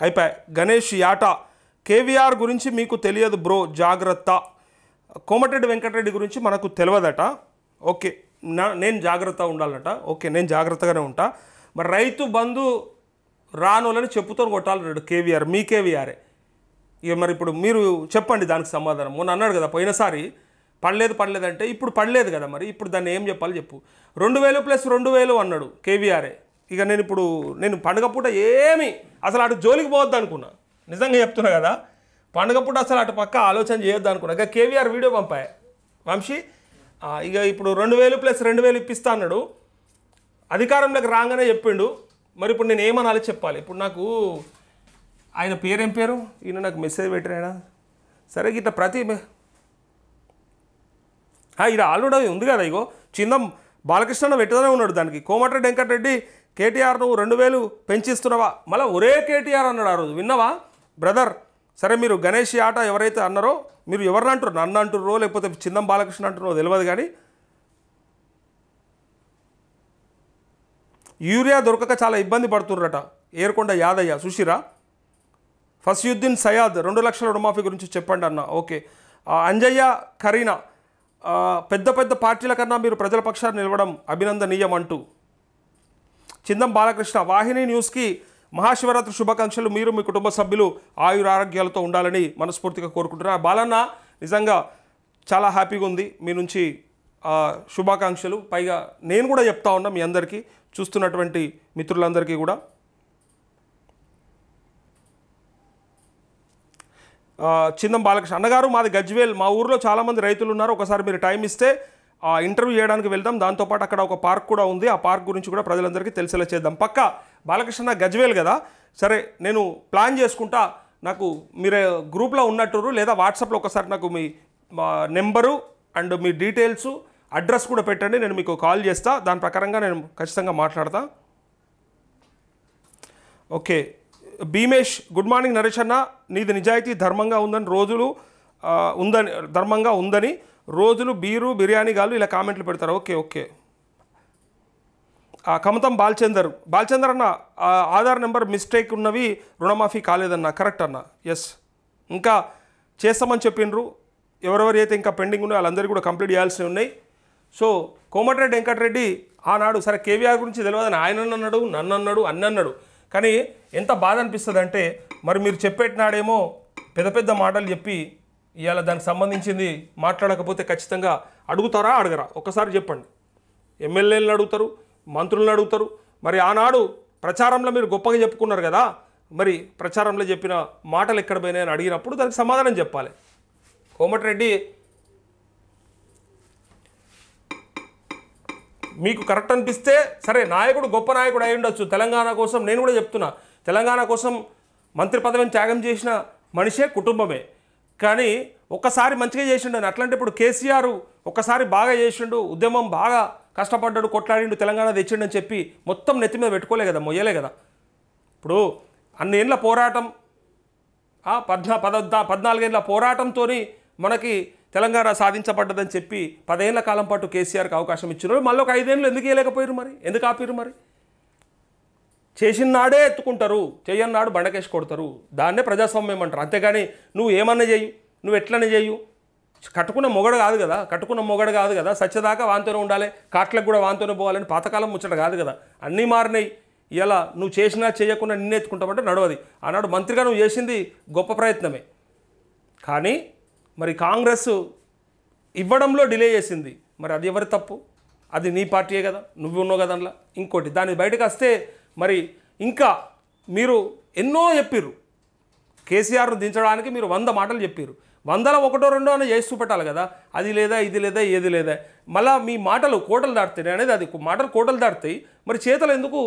అయిపోయి. గణేష్ యాట కేవీఆర్ గురించి మీకు తెలియదు బ్రో, జాగ్రత్త. కోమటిరెడ్డి వెంకటరెడ్డి గురించి మనకు తెలియదట. ఓకే, నేను జాగ్రత్త ఉండాలట. ఓకే, నేను జాగ్రత్తగానే ఉంటా. మరి రైతు బంధు రానోళ్ళని చెప్పుతో కొట్టాలన్నాడు కేవీఆర్. మీ కేవీఆరే ఇక. మరి ఇప్పుడు మీరు చెప్పండి దానికి సమాధానం. మొన్న అన్నాడు కదా పోయినసారి పడలేదంటే ఇప్పుడు పడలేదు కదా, మరి ఇప్పుడు దాన్ని ఏం చెప్పాలి చెప్పు. 2000 + 2000 అన్నాడు కేవీఆరే. ఇక నేను పండుగ పూట ఏమి అసలు అటు జోలికి పోవద్దు అనుకున్నా, నిజంగా చెప్తున్నా కదా. పండుగ పూట అసలు అటు పక్క ఆలోచన చేయొద్దు అనుకున్నా. ఇక కేవీఆర్ వీడియో పంపాయి వంశీ. ఇక ఇప్పుడు 2000 + 2000 ఇప్పిస్తా అన్నాడు. అధికారంలోకి రాగానే చెప్పిండు. మరి ఇప్పుడు నేను ఏమనాలి చెప్పాలి. ఇప్పుడు నాకు ఆయన పేరేం పేరు, ఈయన నాకు మెసేజ్ పెట్టిన సరే ఇట్లా ప్రతి ఇక్కడ ఆల్రెడీ ఉంది కదా. ఇగో చిందం బాలకృష్ణ పెట్టగానే ఉన్నాడు దానికి. కోమటిరెడ్డి వెంకటరెడ్డి కేటీఆర్ నువ్వు 2000 పెంచిస్తున్నావా, మళ్ళీ ఒరే కేటీఆర్ అన్నాడు ఆ రోజు, విన్నావా బ్రదర్? సరే మీరు గణేష్ ఆట ఎవరైతే అన్నారో మీరు ఎవరిని అంటారు, నన్ను అంటుర్రో లేకపోతే చిందం బాలకృష్ణ అంటున్నారో తెలియదు కానీ యూరియా దొరకక చాలా ఇబ్బంది పడుతున్నారట ఏర్కొండ యాదయ్య. సుషిరా ఫస్యుద్దీన్ సయాద్ 2 లక్షల రుణమాఫీ గురించి చెప్పండి అన్న. ఓకే, అంజయ్య కరీనా పెద్ద పెద్ద పార్టీల కన్నా మీరు ప్రజల పక్షాన్ని నిలవడం అభినందనీయం అంటూ. చిందం బాలకృష్ణ వాహిని న్యూస్కి మహాశివరాత్రి శుభాకాంక్షలు. మీరు మీ కుటుంబ సభ్యులు ఆయురారోగ్యాలతో ఉండాలని మనస్ఫూర్తిగా కోరుకుంటున్నా. బాలన్న నిజంగా చాలా హ్యాపీగా ఉంది మీ నుంచి శుభాకాంక్షలు. పైగా నేను కూడా చెప్తా ఉన్నా మీ అందరికీ, చూస్తున్నటువంటి మిత్రులందరికీ కూడా. చిందం బాలకృష్ణ అన్నగారు మాది గజ్వేల్, మా ఊర్లో చాలామంది రైతులు ఉన్నారు. ఒకసారి మీరు టైం ఇస్తే ఇంటర్వ్యూ చేయడానికి వెళ్దాం. దాంతోపాటు అక్కడ ఒక పార్క్ కూడా ఉంది, ఆ పార్క్ గురించి కూడా ప్రజలందరికీ తెలిసేలా చేద్దాం. పక్కా బాలకృష్ణ గజ్వేల్ కదా, సరే నేను ప్లాన్ చేసుకుంటా. నాకు మీరు గ్రూప్లో ఉన్నట్టు లేదా వాట్సాప్లో ఒకసారి నాకు మీ నెంబరు అండ్ మీ డీటెయిల్స్ అడ్రస్ కూడా పెట్టండి, నేను మీకు కాల్ చేస్తా. దాని ప్రకారంగా నేను ఖచ్చితంగా మాట్లాడతా. Okay, Bhimesh good morning Naresh అన్న, నీది నిజాయితీ ధర్మంగా ఉందని రోజులు బీరు బిర్యానీ గాలు ఇలా కామెంట్లు పెడతారు. Okay okay. కమతం బాల్చందర్ అన్న ఆధార్ నెంబర్ మిస్టేక్ ఉన్నవి రుణమాఫీ కాలేదన్న. కరెక్ట్ అన్న, ఎస్. ఇంకా చేస్తామని చెప్పిండ్రు. ఎవరెవరు అయితే ఇంకా పెండింగ్ ఉన్నాయో వాళ్ళందరికీ కూడా కంప్లీట్ చేయాల్సినవి ఉన్నాయి. సో కోమటిరెడ్డి వెంకటరెడ్డి ఆనాడు సరే కేవీఆర్ గురించి తెలియదని ఆయన అన్నాడు, నన్ను అన్నాడు, అన్నాడు. కానీ ఎంత బాధ అనిపిస్తుంది అంటే మరి మీరు చెప్పేటినాడేమో పెద్ద పెద్ద మాటలు చెప్పి ఇవాళ దానికి సంబంధించింది మాట్లాడకపోతే ఖచ్చితంగా అడుగుతారా అడగరా ఒక్కసారి చెప్పండి. ఎమ్మెల్యేలను అడుగుతారు, మంత్రులను అడుగుతారు. మరి ఆనాడు ప్రచారంలో మీరు గొప్పగా చెప్పుకున్నారు కదా, మరి ప్రచారంలో చెప్పిన మాటలు ఎక్కడ పోయినాయని అడిగినప్పుడు దానికి సమాధానం చెప్పాలి. కోమటిరెడ్డి మీకు కరెక్ట్ అనిపిస్తే సరే, నాయకుడు గొప్ప నాయకుడు అయి ఉండొచ్చు తెలంగాణ కోసం. నేను కూడా చెప్తున్నా, తెలంగాణ కోసం మంత్రి పదవిని త్యాగం చేసిన మనిషే కుటుంబమే. కానీ ఒక్కసారి మంచిగా చేసిండు అని అట్లాంటి ఇప్పుడు కేసీఆర్ ఒక్కసారి బాగా చేసిండు, ఉద్యమం బాగా కష్టపడ్డాడు, కొట్లాడిండు, తెలంగాణ తెచ్చిండు అని చెప్పి మొత్తం నెత్తి మీద పెట్టుకోలే కదా, మొయ్యలే కదా. ఇప్పుడు అన్నేళ్ళ పోరాటం, 14 ఏళ్ళ పోరాటంతో మనకి తెలంగాణ సాధించబడ్డదని చెప్పి 10 ఏళ్ల కాలం పాటు కేసీఆర్కి అవకాశం ఇచ్చినారు. మళ్ళీ ఒక 5 ఏళ్ళు ఎందుకు ఇవ్వలేకపోయారు, మరి ఎందుకు ఆపిరు? మరి చేసిన నాడే ఎత్తుకుంటారు, చేయని నాడు బండకేసి కొడతారు. దాన్నే ప్రజాస్వామ్యం అంటారు. అంతేగాని నువ్వు ఏమన్నా చెయ్యు, నువ్వు ఎట్లనే చెయ్యు, కట్టుకున్న మొగడు కాదు కదా, సత్యదాకా వాంతోనే ఉండాలి, కాట్లకు కూడా వాంతోనే పోవాలని పాతకాలం ముచ్చట కాదు కదా. అన్నీ మారినాయి. ఇలా నువ్వు చేసినా చేయకుండా నిన్ను ఎత్తుకుంటామంటే నడవది. ఆనాడు మంత్రిగా నువ్వు చేసింది గొప్ప ప్రయత్నమే, కానీ మరి కాంగ్రెస్ ఇవ్వడంలో డిలే చేసింది. మరి అది ఎవరి తప్పు? అది నీ పార్టీయే కదా, నువ్వు ఉన్నావు కదా అందులో. ఇంకోటి దాన్ని బయటకు వస్తే మరి ఇంకా మీరు ఎన్నో చెప్పిర్రు, కేసీఆర్ను దించడానికి మీరు 100 మాటలు చెప్పిర్రు. 100లో 1 2 అని చేసి చూపెట్టాలి కదా. అది లేదా, ఇది లేదా, ఏది లేదా. మళ్ళీ మీ మాటలు కోటలు దాటుతాయి అనేది, అది మాటలు కోటలు దాటుతాయి, మరి చేతలు ఎందుకు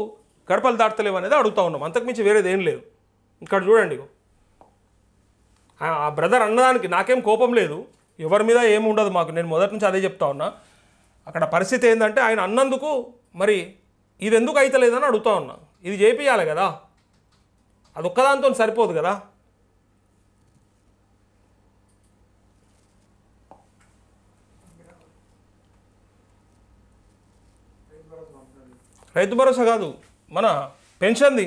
గడపలు దాటుతలేవు అనేది అడుగుతూ ఉన్నాం. అంతకుమించి వేరేది ఏం లేదు. ఇక్కడ చూడండి, ఆ బ్రదర్ అన్నదానికి నాకేం కోపం లేదు, ఎవరి మీద ఏమి ఉండదు మాకు. నేను మొదటి నుంచి అదే చెప్తా ఉన్నా. అక్కడ పరిస్థితి ఏంటంటే ఆయన అన్నందుకు మరి ఇది ఎందుకు అవుతలేదని అడుగుతా ఉన్నా. ఇది చేపియాలి కదా, అది ఒక్కదాంతో సరిపోదు కదా. రైతు భరోసా కాదు, మన పెన్షన్ది.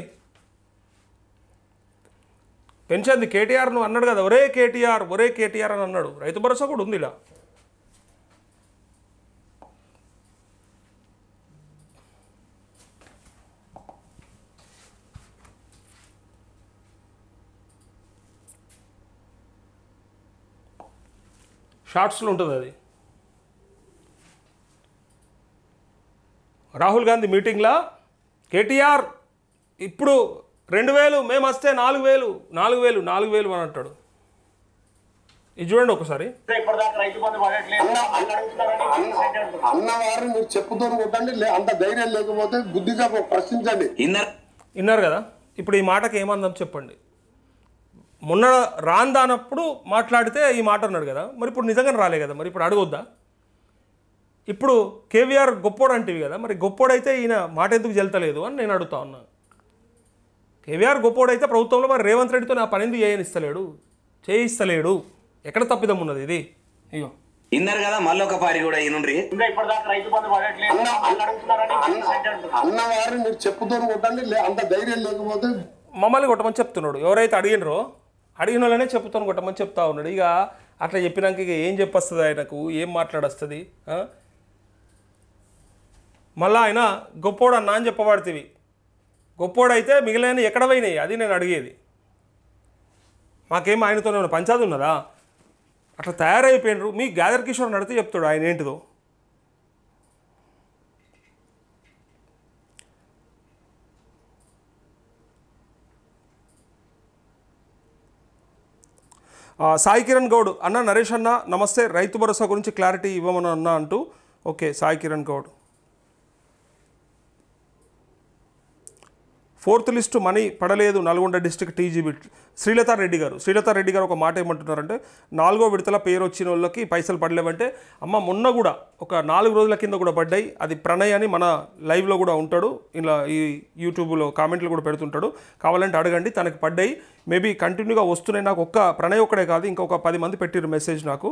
పెన్షన్ది కేటీఆర్ నువ్వు అన్నాడు కదా, ఒరే కేటీఆర్ అని అన్నాడు. రైతు భరోసా కూడా ఉంది ఇలా. షార్ట్స్లో ఉంటుంది అది. రాహుల్ గాంధీ మీటింగ్లో కేటీఆర్ ఇప్పుడు 2000 మేము వస్తే 4000 అని అంటాడు. ఇది చూడండి ఒకసారి. అన్నవారు మీరు చెప్పుతో కొట్టండి, అంత ధైర్యం లేకపోతే బుద్ధిగా ప్రశ్నించండి. విన్నారు కదా. ఇప్పుడు ఈ మాటకి ఏమందాం చెప్పండి. మొన్న రాందానప్పుడు మాట్లాడితే ఈ మాట అన్నాడు కదా, మరి ఇప్పుడు నిజంగానే రాలే కదా, మరి ఇప్పుడు అడగొద్దా? ఇప్పుడు కేవీఆర్ గొప్పోడు అంటివి కదా, మరి గొప్పోడైతే ఈయన మాట ఎందుకు జల్తలేదు అని నేను అడుగుతా ఉన్నా. కేవీఆర్ గొప్పోడైతే ప్రభుత్వంలో మరి రేవంత్ రెడ్డితో నా పని ఎందుకు చేయిస్తలేడు? ఎక్కడ తప్పిదం ఉన్నది ఇది? అయ్యో ఇన్నారు కదా, మళ్ళీ ఒక పారి కూడా అన్నవారు మీరు చెప్పుతో కొట్టండి, అంత ధైర్యం లేకపోతే మమ్మల్ని కొట్టమని చెప్తున్నాడు. ఎవరైతే అడిగినరో అడిగిన వాళ్ళనే చెప్పుతాను కొట్టమని చెప్తా ఉన్నాడు. ఇక అట్లా చెప్పినాక ఇక ఏం చెప్పొస్తుంది ఆయనకు, ఏం మాట్లాడొస్తుంది? మళ్ళీ ఆయన గొప్పోడు అన్నా అని చెప్పబడుతుంది. గొప్పోడైతే మిగిలిన ఎక్కడ పోయినాయి అది నేను అడిగేది. మాకేం ఆయనతోనే పంచాది ఉన్నదా? అట్లా తయారైపోయినరు. మీ గ్యాదర్ కిషోర్ నడితే చెప్తాడు ఆయన ఏంటిదో. సాయి కిరణ్ గౌడ్ అన్న, నరేష్ అన్న నమస్తే, రైతు భరోసా గురించి క్లారిటీ ఇవ్వమని అన్న అంటూ. Okay, Sai Kiran Goud. 4th list money పడలేదు నల్గొండ డిస్ట్రిక్ట్ టీజీబీ. శ్రీలతారెడ్డి గారు ఒక మాట ఏమంటున్నారంటే, 4వ విడతల పేరు వచ్చిన వాళ్ళకి పైసలు పడలేవంటే, అమ్మ మొన్న కూడా ఒక 4 రోజుల కింద కూడా పడ్డాయి. అది ప్రణయ్ అని మన లైవ్లో కూడా ఉంటాడు, ఇలా ఈ యూట్యూబ్లో కామెంట్లు కూడా పెడుతుంటాడు, కావాలంటే అడగండి, తనకి పడ్డాయి. మేబీ కంటిన్యూగా వస్తున్నాయి. నాకు ఒక్క ప్రణయ్ ఒక్కడే కాదు, ఇంకొక 10 మంది పెట్టిరు మెసేజ్ నాకు.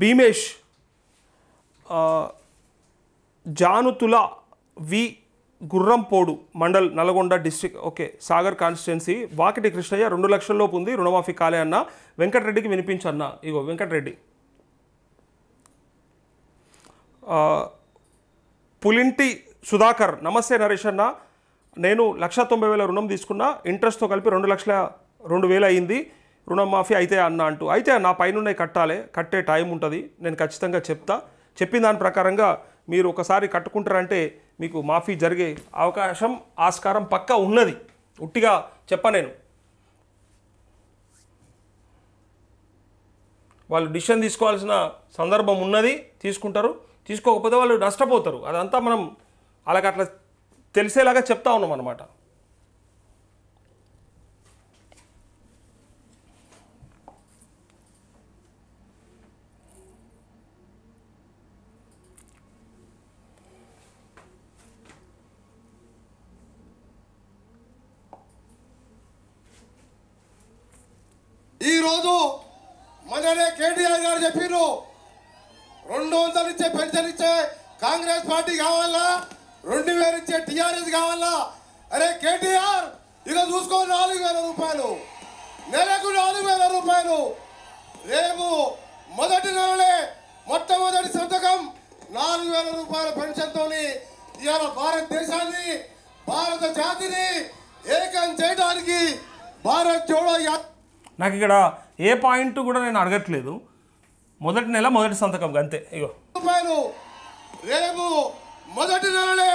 Bhimesh Janutula V Gurrampodu mandal Nalgonda district. Okay, Sagar constituency. Vakiti Krishnaiah 2 లక్షల లోపు ఉంది, రుణమాఫీ కాలే అన్న. వెంకటరెడ్డికి వినిపించన్న. ఇగో వెంకటరెడ్డి. పులింటి సుధాకర్ నమస్తే నరేష్ అన్న, నేను 1,90,000 రుణం తీసుకున్నా, ఇంట్రెస్ట్తో కలిపి 2,02,000 అయింది, రుణమాఫీ అయితే అన్న అంటూ. అయితే నా పైన కట్టే టైం ఉంటుంది, నేను ఖచ్చితంగా చెప్పిన దాని ప్రకారంగా మీరు ఒకసారి కట్టుకుంటారంటే మీకు మాఫీ జరిగే అవకాశం ఆస్కారం పక్కా ఉన్నది. ఉట్టిగా నేను వాళ్ళు డిసిషన్ తీసుకోవాల్సిన సందర్భం ఉన్నది, తీసుకుంటారు. తీసుకోకపోతే వాళ్ళు నష్టపోతారు. అదంతా మనం అలాగ అట్లా తెలిసేలాగా చెప్తా ఉన్నాం అన్నమాట. ఈరోజు మననే కేటీఆర్ గారు చెప్పిర్రు, 200 ఇచ్చే పెన్షన్ ఇచ్చే కాంగ్రెస్ పార్టీ కావాలా, 2,000 ఇచ్చే టీఆర్ఎస్ కావాలా? అరే కేటీఆర్, ఇక చూసుకో 4,000 రూపాయలు, నెలకు 4,000 రూపాయలు. రేపు మొదటి నెలలే మొట్టమొదటి సంతకం 4,000 రూపాయల పెన్షన్తోని ఇవాళ భారతదేశాన్ని, భారత జాతిని ఏకం చేయడానికి భారత్ జోడో నాకు ఇక్కడ ఏ పాయింట్ కూడా నేను అడగట్లేదు, మొదటి నెల మొదటి సంతకం అంతే. ఇగో రేపు మొదటి నెలలే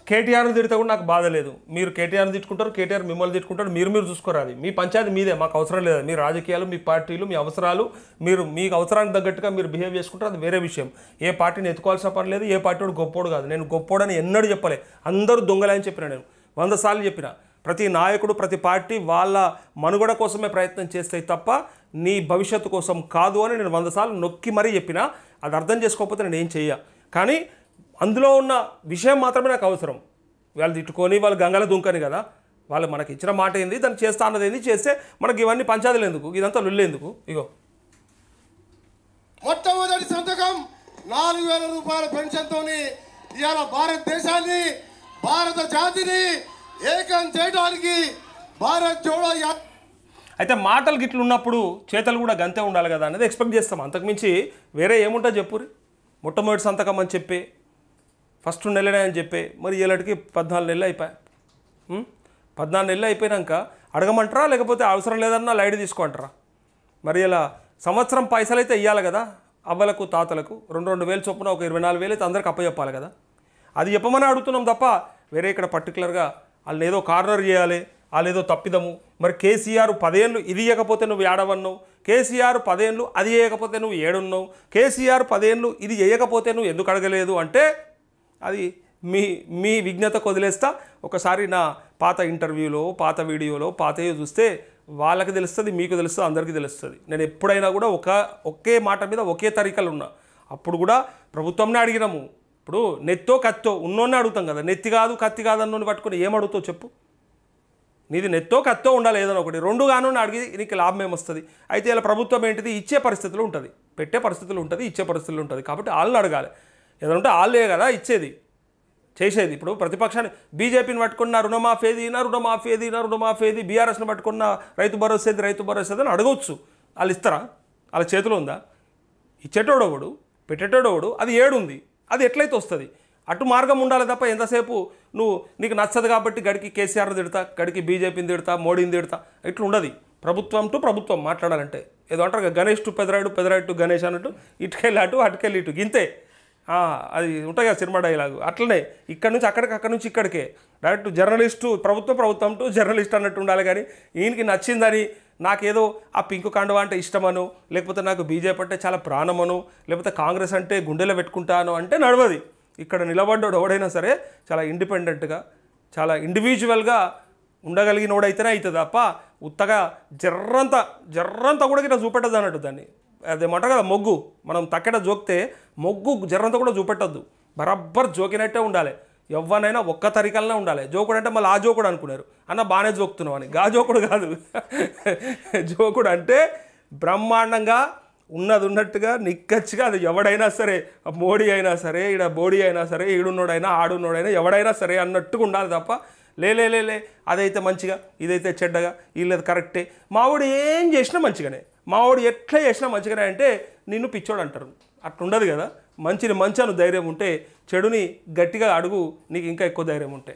కేటీఆర్ని తిడితే కూడా నాకు బాధ లేదు. మీరు కేటీఆర్ని తిట్టుకుంటారు, కేటీఆర్ మిమ్మల్ని తిట్టుకుంటారు, మీరు చూసుకోరాది. మీ పంచాయతీ మీదే, మాకు అవసరం లేదు. మీ రాజకీయాలు, మీ పార్టీలు, మీ అవసరాలు, మీకు అవసరానికి తగ్గట్టుగా మీరు బిహేవ్ చేసుకుంటారు, అది వేరే విషయం. ఏ పార్టీని ఎత్తుకోవాల్సిన పని లేదు. ఏ పార్టీ వాడు గొప్పోడు కాదు. నేను గొప్పోడని ఎన్నడూ చెప్పలే, అందరూ దొంగలే అని చెప్పిన. నేను 100 సార్లు చెప్పిన. ప్రతి నాయకుడు, ప్రతి పార్టీ వాళ్ళ మనుగడ కోసమే ప్రయత్నం చేస్తాయి తప్ప నీ భవిష్యత్తు కోసం కాదు అని నేను 100 సార్లు నొక్కి మరీ చెప్పిన. అది అర్థం చేసుకోకపోతే నేను ఏం చెయ్య. కానీ అందులో ఉన్న విషయం మాత్రమే నాకు అవసరం. వాళ్ళు తిట్టుకొని వాళ్ళు గంగల దుంకని కదా, వాళ్ళు మనకి ఇచ్చిన మాట ఏంది, దాన్ని చేస్తా అన్నది ఏంది, చేస్తే మనకి ఇవన్నీ పంచాయతీలు ఎందుకు, ఇదంతా లొల్లేందుకు? ఇగో మొట్టమొదటి సంతకం 4,000 రూపాయల పెన్షన్తోని ఇవాళ భారతదేశాన్ని, భారత జాతిని ఏకం చేయడానికి భారత్ జోడో అయితే మాటలు గిట్లు ఉన్నప్పుడు చేతలు కూడా గంతే ఉండాలి కదా అనేది ఎక్స్పెక్ట్ చేస్తాం. అంతకుమించి వేరే ఏముంటో చెప్పురి. మొట్టమొదటి సంతకం అని చెప్పి ఫస్ట్ నెలనే అని చెప్పి మరి ఏళ్ళకి 14 నెలలు అయిపోయాయి. 14 నెలలు అయిపోయాక అడగమంటారా లేకపోతే అవసరం లేదన్నా లైట్ తీసుకోంటారా? మరి ఇలా సంవత్సరం పైసలు అయితే ఇవ్వాలి కదా అవ్వలకు తాతలకు 2 వేలు చొప్పున ఒక 24,000 అయితే అందరికి అప్పచెప్పాలి కదా. అది చెప్పమని అడుగుతున్నాం తప్ప వేరే ఇక్కడ పర్టికులర్గా వాళ్ళని ఏదో కార్నర్ చేయాలి, వాళ్ళు ఏదో తప్పిదము. మరి కేసీఆర్ 10 ఏళ్ళు ఇది ఇవ్వకపోతే నువ్వు ఏడవన్నావు, కేసీఆర్ 10 ఏళ్ళు అది చేయకపోతే నువ్వు ఏడున్నావు, కేసీఆర్ 10 ఏళ్ళు ఇది చేయకపోతే నువ్వు ఎందుకు అడగలేదు అంటే అది మీ విజ్ఞతకు వదిలేస్తా. ఒకసారి నా పాత ఇంటర్వ్యూలో పాత వీడియోలో పాతయో చూస్తే వాళ్ళకి తెలుస్తుంది, మీకు తెలుస్తుంది, అందరికీ తెలుస్తుంది. నేను ఎప్పుడైనా కూడా ఒకే మాట మీద ఒకే తరీకలు ఉన్నా. అప్పుడు కూడా ప్రభుత్వంనే అడిగినాము. ఇప్పుడు నెత్తో కత్తో ఉన్నోన్నే అడుగుతాం కదా, నెత్తి కాదు కత్తి కాదు అన్నోని పట్టుకొని ఏం అడుగుతావు చెప్పు? నీది నెత్తో కత్తో ఉండాలి ఏదైనా ఒకటి. 2 గాను అడిగి నీకు లాభం ఏమొస్తుంది? అయితే ఇలా ప్రభుత్వం ఏంటిది ఇచ్చే పరిస్థితులు ఉంటుంది, పెట్టే పరిస్థితులు ఉంటుంది, ఇచ్చే పరిస్థితులు ఉంటుంది. కాబట్టి వాళ్ళని అడగాలి. ఏదైనా ఉంటే వాళ్ళే కదా ఇచ్చేది చేసేది. ఇప్పుడు ప్రతిపక్షాన్ని బీజేపీని పట్టుకున్న రుణమాఫీ ఏది, బీఆర్ఎస్ని పట్టుకున్న రైతు భరోసా అని అడగవచ్చు. వాళ్ళు ఇస్తారా? వాళ్ళ చేతిలో ఉందా? ఇచ్చేటోడోడు పెట్టేటోడోడు అది ఏడుంది, అది ఎట్లయితే వస్తుంది. అటు మార్గం ఉండాలి తప్ప ఎంతసేపు నీకు నచ్చదు కాబట్టి గడికి కేసీఆర్ని తిడతా, గడికి బీజేపీని తిడతా, మోడీని తిడతా ఇట్లా ఉండదు. ప్రభుత్వం టు ప్రభుత్వం మాట్లాడాలంటే ఏదో అంటారు గణేష్ టు పెదరాయుడు టు గణేష్ అన్నట్టు ఇటుకెళ్ళి అటు అటుకెళ్ళి ఇటు గింతే. అది ఉంటుంది కదా సినిమా డైలాగు. అట్లనే ఇక్కడ నుంచి అక్కడికి, అక్కడి నుంచి ఇక్కడికే డైరెక్ట్ జర్నలిస్టు ప్రభుత్వం టు జర్నలిస్ట్ అన్నట్టు ఉండాలి. కానీ ఈయనకి నచ్చిందని నాకేదో ఆ పింకు కండువా అంటే ఇష్టమను, లేకపోతే నాకు బీజేపీ అంటే చాలా ప్రాణమను, లేకపోతే కాంగ్రెస్ అంటే గుండెలో పెట్టుకుంటాను అంటే నడవది. ఇక్కడ నిలబడ్డాడు ఎవడైనా సరే చాలా ఇండిపెండెంట్గా చాలా ఇండివిజువల్గా ఉండగలిగినోడైతేనే అవుతుంది తప్ప ఉత్తగా జర్రంతా కూడా ఇట్లా చూపెట్టదు అన్నట్టు. దాన్ని అదేమంటారు కదా మొగ్గు, మనం తక్కెట జోకితే మొగ్గు జర్రంతా కూడా చూపెట్టద్దు, బరబ్బర్ జోకినట్టే ఉండాలి. ఎవరినైనా ఒక్క తరికలనే ఉండాలి. జోకుడు అంటే మళ్ళీ ఆ జోకుడు అనుకున్నారు అన్న బాగానే జోకుతున్నావు అని. గా జోకుడు కాదు. జోకుడు అంటే బ్రహ్మాండంగా ఉన్నది ఉన్నట్టుగా నిక్కచ్చిగా అది ఎవడైనా సరే, మోడీ అయినా సరే, ఈడ బోడీ అయినా సరే, ఈడున్నోడైనా ఆడున్నోడైనా ఎవడైనా సరే అన్నట్టుగా ఉండాలి తప్ప లే అదైతే మంచిగా ఇదైతే చెడ్డగా వీళ్ళది కరెక్టే. మావాడు ఏం చేసినా మంచిగానే, మావాడు ఎట్లా చేసినా మంచిగానే అంటే నిన్ను పిచ్చోడు అంటారు. అట్లుండదు కదా. మంచిని మంచి అను ధైర్యం ఉంటే చెడుని గట్టిగా అడుగు, నీకు ఇంకా ఎక్కువ ధైర్యం ఉంటే.